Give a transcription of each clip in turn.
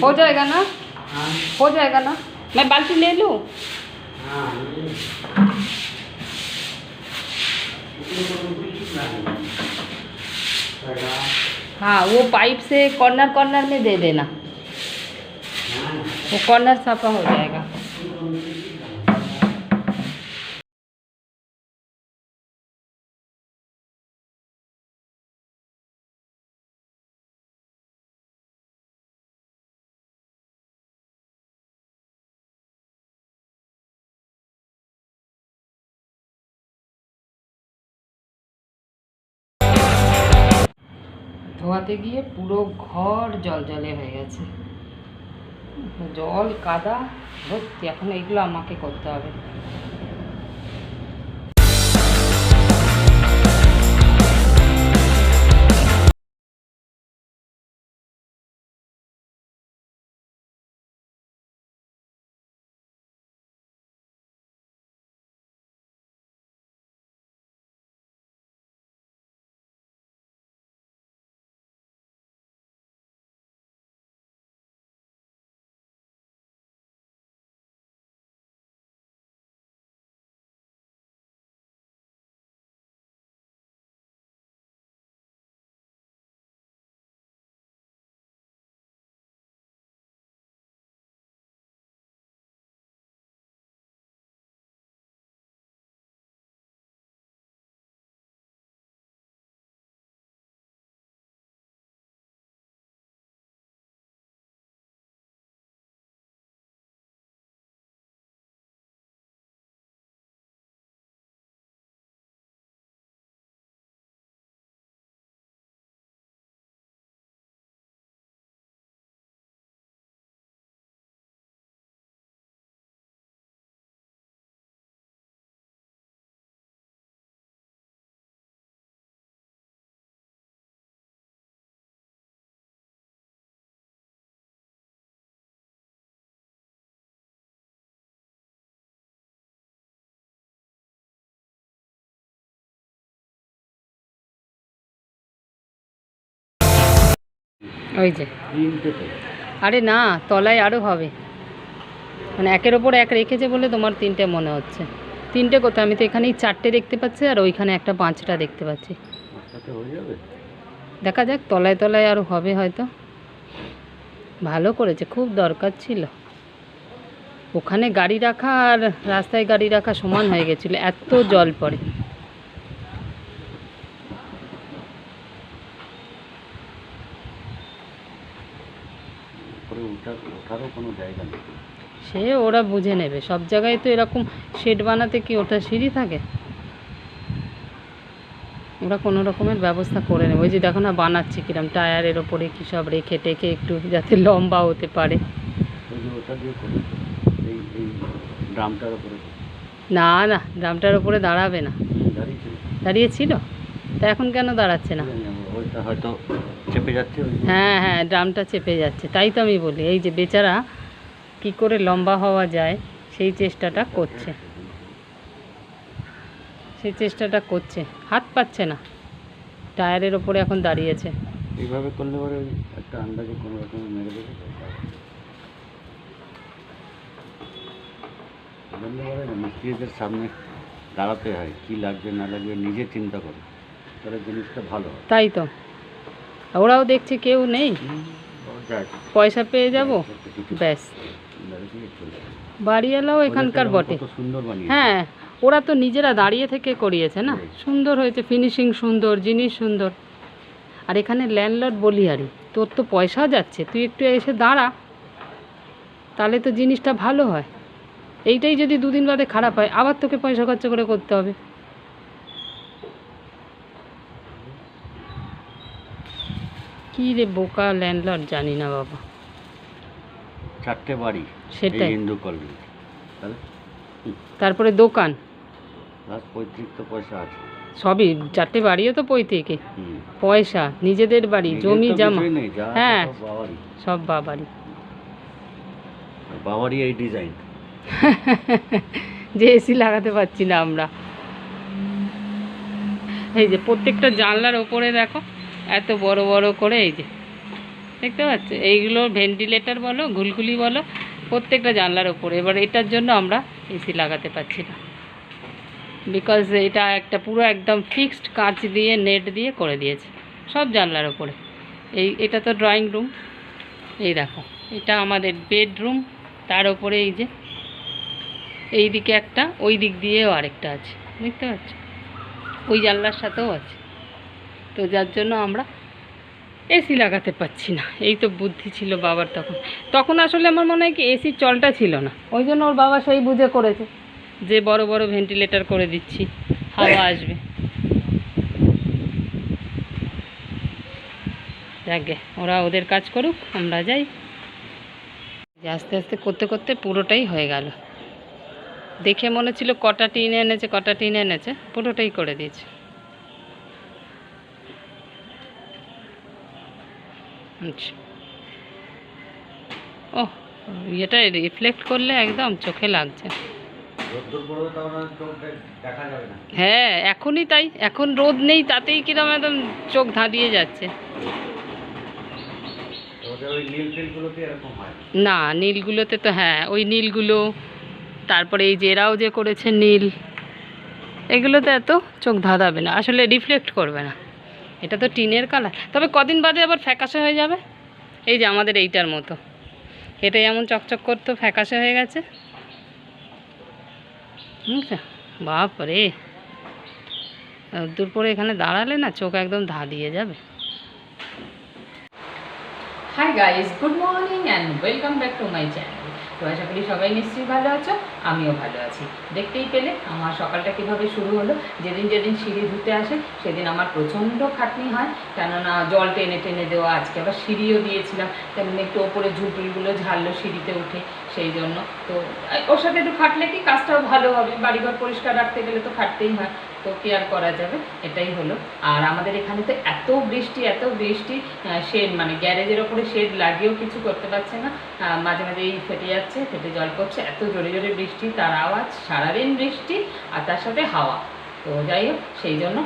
हो जाएगा ना? हो जाएगा ना? मैं बाल्टी ले लूँ? हाँ, वो पाइप से कॉर्नर कॉर्नर में दे देना, वो कॉर्नर साफा हो जाएगा। ধোয়াতে গিয়ে পুরো ঘর জলজলে হয়ে গেছে, জল কাদা ভর্তি। এখন এইগুলো আমাকে করতে হবে। ওই যে, আরে না, তলায় আরও হবে, মানে একের ওপর এক রেখেছে বলে তোমার তিনটে মনে হচ্ছে। তিনটে কোথায়, আমি তো এখানেই চারটে দেখতে পাচ্ছি, আর ওইখানে একটা পাঁচটা দেখতে পাচ্ছি। দেখা যাক, তলায় তলায় আরও হবে হয়তো। ভালো করেছে, খুব দরকার ছিল। ওখানে গাড়ি রাখা আর রাস্তায় গাড়ি রাখা সমান হয়ে গেছিলো, এত জল পড়ে। সে ওরা বুঝে নেবে, সব জায়গায় তো এরকম শেড বানাতে কি ওটা সিঁড়ি থাকে? ওরা কোনো রকমের ব্যবস্থা করে নেবে। ওই যে দেখো না বানাচ্ছে কিরম, টায়ারের ওপরে কী সব রেখে টেকে একটু যাতে লম্বা হতে পারে। না না, ড্রামটার ওপরে দাঁড়াবে না। দাঁড়িয়েছিল, তা এখন কেন দাঁড়াচ্ছে না? হয়তো চেপে যাচ্ছে। হ্যাঁ হ্যাঁ, ড্রামটা চেপে যাচ্ছে, তাই তো আমি বলি। এই যে বেচারা কি করে লম্বা হওয়া যায় সেই চেষ্টাটা করছে, সেই চেষ্টাটা করছে, হাত পাচ্ছে না, টায়ারের ওপরে এখন দাঁড়িয়েছে। এইভাবে করলে পরে একটা আন্দাজে কোনো রকমের মেরে দেবে। মিস্ত্রিদের সামনে দাঁড়াতে হয়, কি লাগবে না লাগবে নিজে চিন্তা করে, তাহলে জিনিসটা ভালো হয়। তাই তো, ওরাও দেখছে কেউ নেই, পয়সা পেয়ে যাব, ব্যাস। বাড়িওয়ালাও এখানকার বটে। হ্যাঁ, ওরা তো নিজেরা দাঁড়িয়ে থেকে করিয়েছে না, সুন্দর হয়েছে, ফিনিশিং সুন্দর, জিনিস সুন্দর। আর এখানে ল্যান্ডলর্ড বলিহারি, তোর তো পয়সা যাচ্ছে, তুই একটু এসে দাঁড়া, তাহলে তো জিনিসটা ভালো হয়। এইটাই যদি দুদিন বাদে খারাপ হয়, আবার তোকে পয়সা খরচা করে করতে হবে। কি রে বোকা ল্যান্ডলর্ড, জানি না বাবা। চারটে বাড়ি, সেটাই হিন্দু কলোনি, তারপরে দোকান, পৈতৃক তো পয়সা আছে সবই। চারটে বাড়িও তো পৈতৃকে পয়সা, নিজেদের বাড়ি, জমি জমা, হ্যাঁ সব বাবারই। বাবারই এই ডিজাইন যে এসি লাগাতে পারছি না আমরা। এই যে প্রত্যেকটা জানলার ওপরে দেখো এত বড় বড় করে, এই যে দেখতে পাচ্ছ, এইগুলো ভেন্টিলেটর বলো, ঘুলঘুলি বলো, প্রত্যেকটা জানলার ওপরে। এবার এটার জন্য আমরা এসি লাগাতে পারছি না, বিকজ এটা একটা পুরো একদম ফিক্সড কাঁচ দিয়ে নেট দিয়ে করে দিয়েছে সব জানলার ওপরে। এটা তো ড্রয়িং রুম, এই দেখো এটা আমাদের বেডরুম, তার ওপরে এই যে এই দিকে একটা, ওই দিক দিয়েও আরেকটা আছে, দেখতে পাচ্ছ, ওই জানলার সাথেও আছে। তো যার জন্য আমরা এসি লাগাতে পারছি না। এই তো বুদ্ধি ছিল বাবার তখন। তখন আসলে আমার মনে হয় কি এসির চলটা ছিল না, ওই জন্য ওর বাবা সেই বুঝে করেছে যে বড় বড় ভেন্টিলেটর করে দিচ্ছি, হাওয়া আসবে। যাকে ওরা ওদের কাজ করুক, আমরা যাই। আস্তে আস্তে করতে করতে পুরোটাই হয়ে গেল। দেখে মনে ছিল কটা টিন এনেছে, পুরোটাই করে দিয়েছে। আচ্ছা, ও এটা রিফ্লেক্ট করলে একদম চোখে লাগছে। হ্যাঁ এখনই তাই, এখন রোদ নেই তাতেই কিরম একদম চোখ ধাঁধিয়ে যাচ্ছে। না নীলগুলোতে তো, হ্যাঁ ওই নীলগুলো, তারপরে এই যে এরাও যে করেছে নীল, এগুলোতে এত চোখ ধাঁধাবে না, আসলে রিফ্লেক্ট করবে না। এটা তো টিনের কালার, তবে কদিন বাদে আবার ফ্যাকাশে হয়ে যাবে। এই যে আমাদের এইটার মতো, এটা যেমন চকচক করতো, ফ্যাকাশে হয়ে গেছে। বুঝছো, বাপরে দূর পরে এখানে দাঁড়ালে না চোখ একদম ধাঁধিয়ে যাবে। Hi guys, good morning and welcome back to my channel. তো আশা করি সবাই নিশ্চয়ই ভালো আছো, আমিও ভালো আছি। দেখতেই পেলে আমার সকালটা কীভাবে শুরু হলো। যেদিন যেদিন সিঁড়ি ধুতে আসে সেদিন আমার প্রচণ্ড খাটনি হয়, কেননা জল টেনে টেনে দেওয়া। আজকে আবার সিঁড়িও দিয়েছিলাম, তেমনি একটু ওপরে ঝুলটুলগুলো ঝাড়লো সিঁড়িতে উঠে, সেই জন্য তো ওর সাথে একটু খাটলে কি কাজটাও ভালো হবে। বাড়িঘর পরিষ্কার রাখতে গেলে তো খাটতেই হয়, তো কি আর করা যাবে, এটাই হলো। আর আমাদের এখানে তো এত বৃষ্টি শেড, মানে গ্যারেজের ওপরে শেড লাগিয়েও কিছু করতে পারছে না, মাঝে মাঝে এই ফেটে যাচ্ছে, ফেটে জল পড়ছে, এত জোরে জোরে বৃষ্টি, তার আওয়াজ, সারাদিন বৃষ্টি আর তার সাথে হাওয়া। তো যাই হোক, সেই জন্য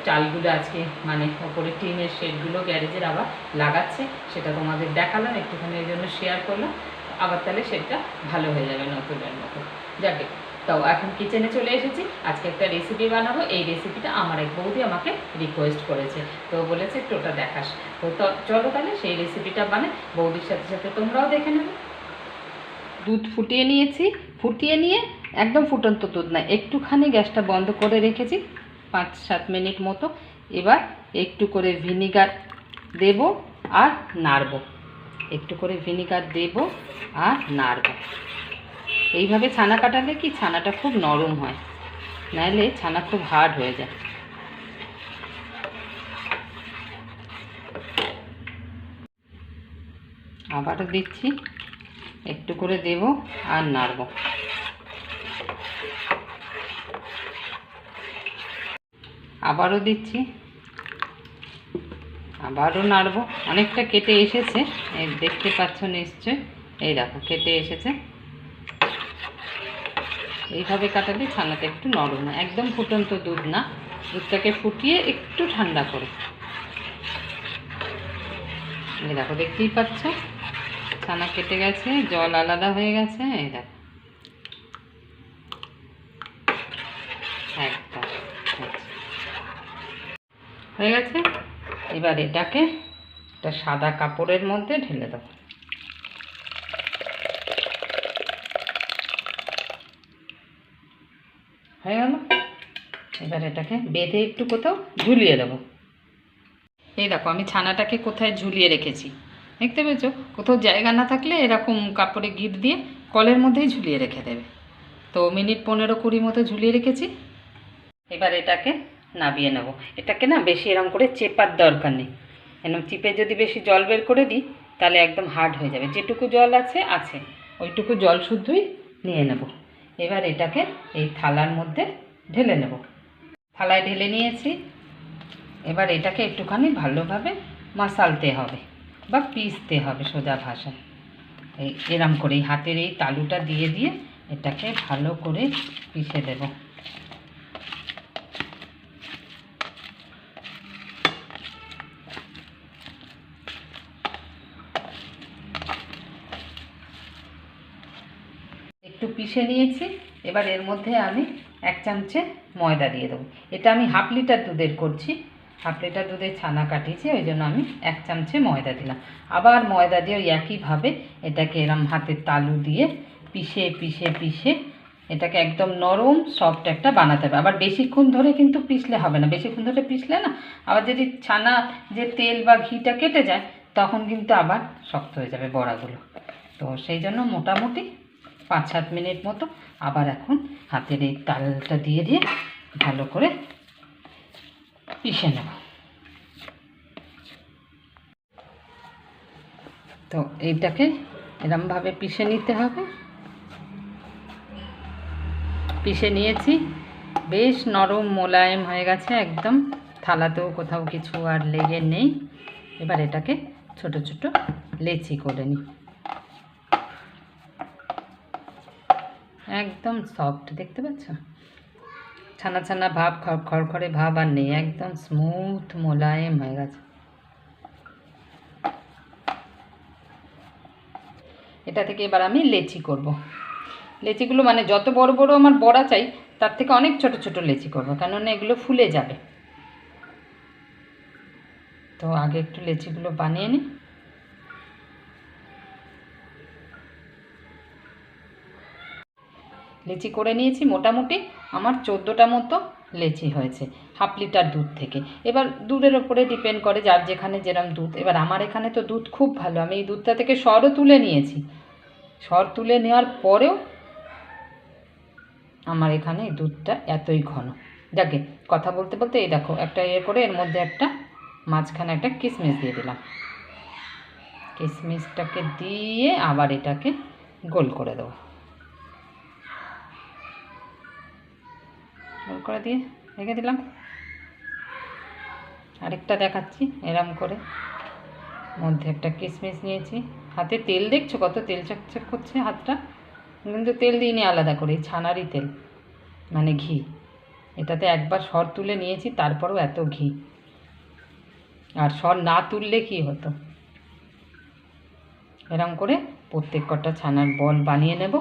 চালগুলো আজকে মানে ওপরে টিনের শেডগুলো গ্যারেজের আবার লাগাচ্ছে, সেটা তোমাদের দেখালাম একটুখানি, ওই জন্য শেয়ার করলাম। আবার তাহলে শেডটা ভালো হয়ে যাবে নতুনের মতো। যাকে তো এখন কিচেনে চলে এসেছি, আজকে একটা রেসিপি বানাবো। এই রেসিপিটা আমার এক বৌদি আমাকে রিকোয়েস্ট করেছে, তো বলেছে একটু ওটা দেখাস। তো চলো তাহলে সেই রেসিপিটা বানাই, বৌদির সাথে সাথে তোমরাও দেখে নেবে। দুধ ফুটিয়ে নিয়েছি, ফুটিয়ে নিয়ে একদম ফুটন্ত দুধ না, একটুখানি গ্যাসটা বন্ধ করে রেখেছি 5-7 মিনিট মতো। এবার একটু করে ভিনিগার দেব আর নাড়ব, একটু করে ভিনিগার দেব আর নাড়ব। এইভাবে ছানা কাটালে কি ছানাটা খুব নরম হয়, নাহলে ছানা খুব হার্ড হয়ে যায়। আবারও দিচ্ছি, একটু করে দেব আর নাড়ব। আবারও দিচ্ছি, আবারও নাড়ব। অনেকটা কেটে এসেছে, এই দেখতে পাচ্ছ নিশ্চয়, এই দেখো কেটে এসেছে। এইভাবে কাটালে ছানাটা একটু নরম হয়, একদম ফুটন্ত দুধ না, দুধটাকে ফুটিয়ে একটু ঠান্ডা করে। এই দেখো দেখতেই পাচ্ছ ছানা কেটে গেছে, জল আলাদা হয়ে গেছে, এই দেখো একদম হয়ে গেছে। এবার এটাকে একটা সাদা কাপড়ের মধ্যে ঢেলে দেবো। হয়ে গেল। এবার এটাকে বেঁধে একটু কোথাও ঝুলিয়ে দেবো। এই দেখো আমি ছানাটাকে কোথায় ঝুলিয়ে রেখেছি, দেখতে পেয়েছো? কোথাও জায়গা না থাকলে এরকম কাপড়ে গিট দিয়ে কলের মধ্যেই ঝুলিয়ে রেখে দেবে। তো মিনিট 15-20 মতো ঝুলিয়ে রেখেছি। এবার এটাকে নামিয়ে নেব। এটাকে না বেশি এরকম করে চেপার দরকার নেই, এরকম চিপে যদি বেশি জল বের করে দিই তাহলে একদম হার্ড হয়ে যাবে। যেটুকু জল আছে ওইটুকু জল শুদ্ধই নিয়ে নেব। এবার এটাকে এই থালার মধ্যে ঢেলে নেব। থালায় ঢেলে নিয়েছি। এবার এটাকে একটুখানি ভালোভাবে মাসালতে হবে বা পিষতে হবে, সোজা ভাষায় এই এরম করে হাতের এই তালুটা দিয়ে দিয়ে এটাকে ভালো করে পিষে দেব। একটু পিষে নিয়েছি। এবার এর মধ্যে আমি 1 চামচে ময়দা দিয়ে দেবো। এটা আমি 1/2 লিটার দুধের করছি, 1/2 লিটার দুধের ছানা কাটিয়েছি, ওই জন্য আমি 1 চামচে ময়দা দিলাম। আবার ময়দা দিয়ে ওই একইভাবে এটাকে এরম হাতের তালু দিয়ে পিষে পিষে পিষে এটাকে একদম নরম সফট একটা বানাতে হবে। আবার বেশিক্ষণ ধরে কিন্তু পিষলে হবে না, বেশিক্ষণ ধরে পিষলে না আবার যদি ছানা যে তেল বা ঘিটা কেটে যায় তখন কিন্তু আবার শক্ত হয়ে যাবে বড়াগুলো। তো সেই জন্য মোটামুটি 5-7 মিনিট মতো আবার এখন হাতের এই তালটা দিয়ে দিয়ে ভালো করে পিষে নেব। তো এইটাকে এরমভাবে পিষে নিতে হবে। পিষে নিয়েছি, বেশ নরম মোলায়েম হয়ে গেছে একদম, থালাতেও কোথাও কিছু আর লেগে নেই। এবার এটাকে ছোট ছোট লেচি করে নিই। একদম সফট, দেখতে পাচ্ছ ছানা ছানা ভাব, খড়খড়ে ভাব আর নেই, একদম স্মুথ মোলায়েম হয়ে গেছে। এটা থেকে এবার আমি লেচি করব। লেচিগুলো মানে যত বড় বড় আমার বড়া চাই তার থেকে অনেক ছোট ছোট লেচি করব, কেননা এগুলো ফুলে যাবে। তো আগে একটু লেচিগুলো বানিয়ে নিই। লেচি করে নিয়েছি, মোটামুটি আমার 14টা মতো লেচি হয়েছে 1/2 লিটার দুধ থেকে। এবার দুধের ওপরে ডিপেন্ড করে যার যেখানে যেরম দুধ। এবার আমার এখানে তো দুধ খুব ভালো, আমি এই দুধটা থেকে সরও তুলে নিয়েছি। সর তুলে নেওয়ার পরেও আমার এখানে এই দুধটা এতই ঘন। যাকে কথা বলতে বলতে এই দেখো একটা করে এর মধ্যে একটা মাঝখানে একটা কিশমিশ দিয়ে দিলাম। কিশমিশটাকে দিয়ে আবার এটাকে গোল করে দেবো। গোল করে দিয়ে রেখে দিলাম। আরেকটা দেখাচ্ছি এরম করে, মধ্যে একটা কিশমিশ নিয়েছি। হাতে তেল দেখছো কত তেল চকচক করছে হাতটা, কিন্তু তেল দিইনি আলাদা করে, ছানারই তেল মানে ঘি। এটাতে একবার সর তুলে নিয়েছি তারপরও এত ঘি। আর সর না তুললে কি হতো। এরম করে প্রত্যেক কটা ছানার বল বানিয়ে নেব।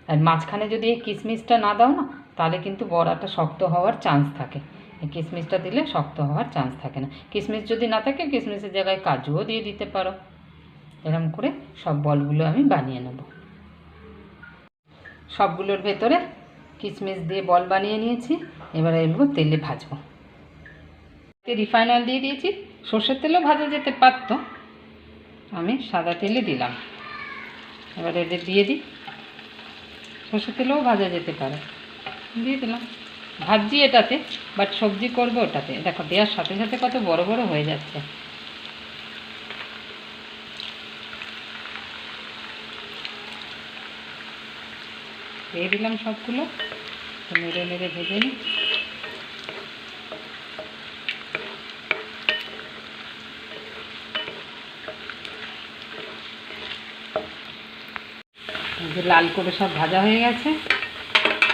আর মাঝখানে যদি এই কিশমিশটা না দাও না তাহলে কিন্তু বড়াটা শক্ত হওয়ার চান্স থাকে। এই কিশমিশটা দিলে শক্ত হওয়ার চান্স থাকে না। কিশমিশ যদি না থাকে কিশমিশের জায়গায় কাজুও দিয়ে দিতে পারো। এরম করে সব বলগুলো আমি বানিয়ে নেব। সবগুলোর ভেতরে কিশমিশ দিয়ে বল বানিয়ে নিয়েছি। এবার এগুলো তেলে ভাজবো। রিফাইন অয়েল দিয়ে দিয়েছি, সর্ষের তেলও ভাজা যেতে পারত, আমি সাদা তেলে দিলাম। এবার এদের দিয়ে দিই, সর্ষের তেলেও ভাজা যেতে পারে, দিয়ে দিলাম। ভাজি এটাতে, বাট সবজি করবো ওটাতে। দেখো দেওয়ার সাথে সাথে কত বড় বড় হয়ে যাচ্ছে। দিয়ে দিলাম সবগুলো, নেড়ে নেড়ে ভেজে নিই। যে লাল করে সব ভাজা হয়ে গেছে,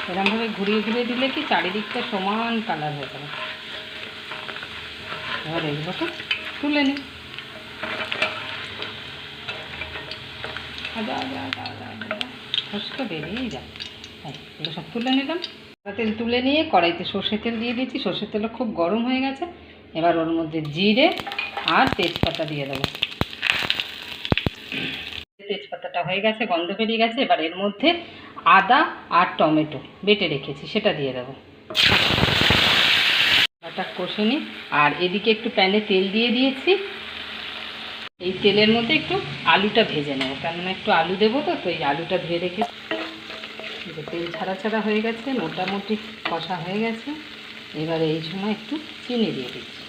এরকমভাবে ঘুরিয়ে ঘুরিয়ে দিলে কি চারিদিকটা সমান কালার হয়ে যাবে। এবার এগুলোকে তুলে নিই। বেরিয়েই যায়, এগুলো সব তুলে নিলাম। তেল তুলে নিয়ে কড়াইতে সর্ষের তেল দিয়ে দিয়েছি। সর্ষের তেলটা খুব গরম হয়ে গেছে। এবার ওর মধ্যে জিরে আর তেজপাতা দিয়ে দেবো। তেজপাতাটা হয়ে গেছে, গন্ধ বেরিয়ে গেছে। এবার এর মধ্যে আদা আর টমেটো বেটে রেখেছি সেটা দিয়ে দেবো। আদাটা কষে নিই। আর এদিকে একটু প্যানে তেল দিয়ে দিয়েছি। এই তেলের মধ্যে একটু আলুটা ভেজে নেবো, কেননা একটু আলু দেবো। তো এই আলুটা ধুয়ে রেখে তেল ছাড়া ছাড়া হয়ে গেছে, মোটামুটি কষা হয়ে গেছে। এবারে এই সময় একটু চিনি দিয়ে দিচ্ছি।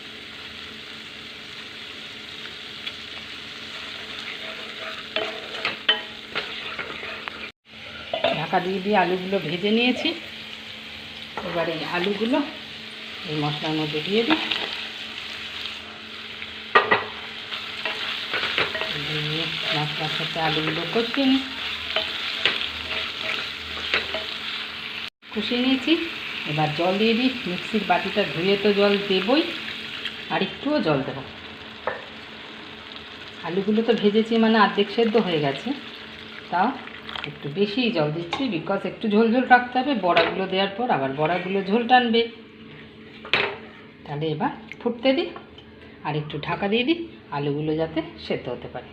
ঢাকা দিয়ে দিয়ে আলুগুলো ভেজে নিয়েছি। এবার এই আলুগুলো এই মশলার মধ্যে দিয়ে দিই। মশলার সাথে আলুগুলো কষিয়ে নিই। কষিয়ে নিয়েছি। এবার জল দিয়ে দিই। মিক্সির বাটিটা ধুয়ে তো জল দেবই, আর একটুও জল দেবো। আলুগুলো তো ভেজেছি মানে অর্ধেক সেদ্ধ হয়ে গেছে, তাও একটু বেশি জল দিচ্ছি, বিকজ একটু ঝোল ঝোল রাখতে হবে, বড়াগুলো দেওয়ার পর আবার বড়াগুলো ঝোল টানবে। তাহলে এবার ফুটতে দিই, আর একটু ঢাকা দিয়ে দিই, আলুগুলো যাতে সেদ্ধ হতে পারে।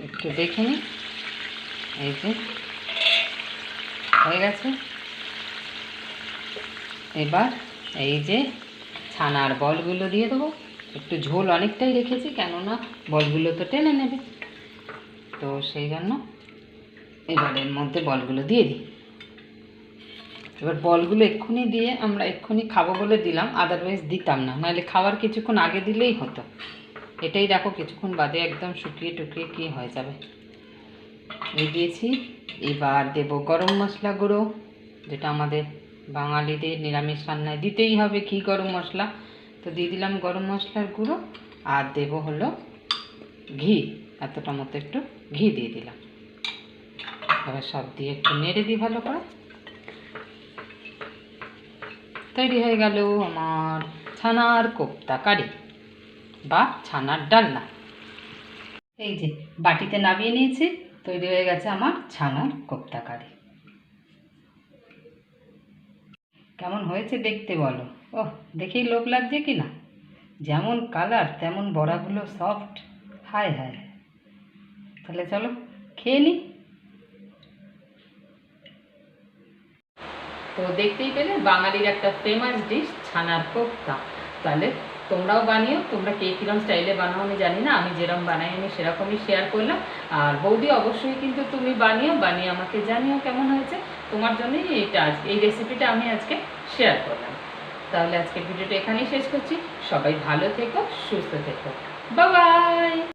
একটু দেখে নিই, এই যে হয়ে গেছে। এবার এই যে ছানার বলগুলো দিয়ে দেবো। একটু ঝোল অনেকটাই রেখেছি, কেননা বলগুলো তো টেনে নেবে, তো সেই জন্য এবার এর মধ্যে বলগুলো দিয়ে দিই। এবার বলগুলো এক্ষুনি দিয়ে আমরা এক্ষুনি খাবো বলে দিলাম, আদারওয়াইজ দিতাম না, নাহলে খাওয়ার কিছুক্ষণ আগে দিলেই হতো। এটাই দেখো কিছুক্ষণ বাদে একদম শুকিয়ে টুকিয়ে কী হয়ে যাবে। এই দিয়েছি। এবার দেব গরম মশলা গুঁড়ো, যেটা আমাদের বাঙালিদের নিরামিষ রান্নায় দিতেই হবে, ঘি গরম মশলা, তো দিয়ে দিলাম গরম মশলার গুঁড়ো। আর দেব হলো ঘি, এতটা মতো একটু ঘি দিয়ে দিলাম। এবার সব দিয়ে একটু নেড়ে দিই ভালো করে। তৈরি হয়ে গেল আমার ছানার কোপ্তা কারি বা ছানার ডালনা। এই যে বাটিতে নামিয়ে নিয়েছি, তৈরি হয়ে গেছে আমার ছানার কোপ্তা কারি। কেমন হয়েছে দেখতে বলো? ওহ, দেখেই লোভ লাগছে কি না? যেমন কালার তেমন বড়াগুলো সফট, হায় হায়। তাহলে চলো খেয়ে নিই। তো দেখতেই পেলে বাঙালির একটা ফেমাস ডিশ ছানার কোপ্তা। তাহলে তোমরাও বানিও। তোমরা কে কীরকম স্টাইলে বানাও আমি জানি না, আমি যেরকম বানাই আমি সেরকমই শেয়ার করলাম। আর বৌদি অবশ্যই কিন্তু তুমি বানিয়ে আমাকে জানিও কেমন হয়েছে। তোমার জন্যই এই রেসিপিটা আমি আজকে শেয়ার করলাম। তাহলে আজকে ভিডিওটা এখানেই শেষ করছি। সবাই ভালো থেকো, সুস্থ থেকো, বাই বাই।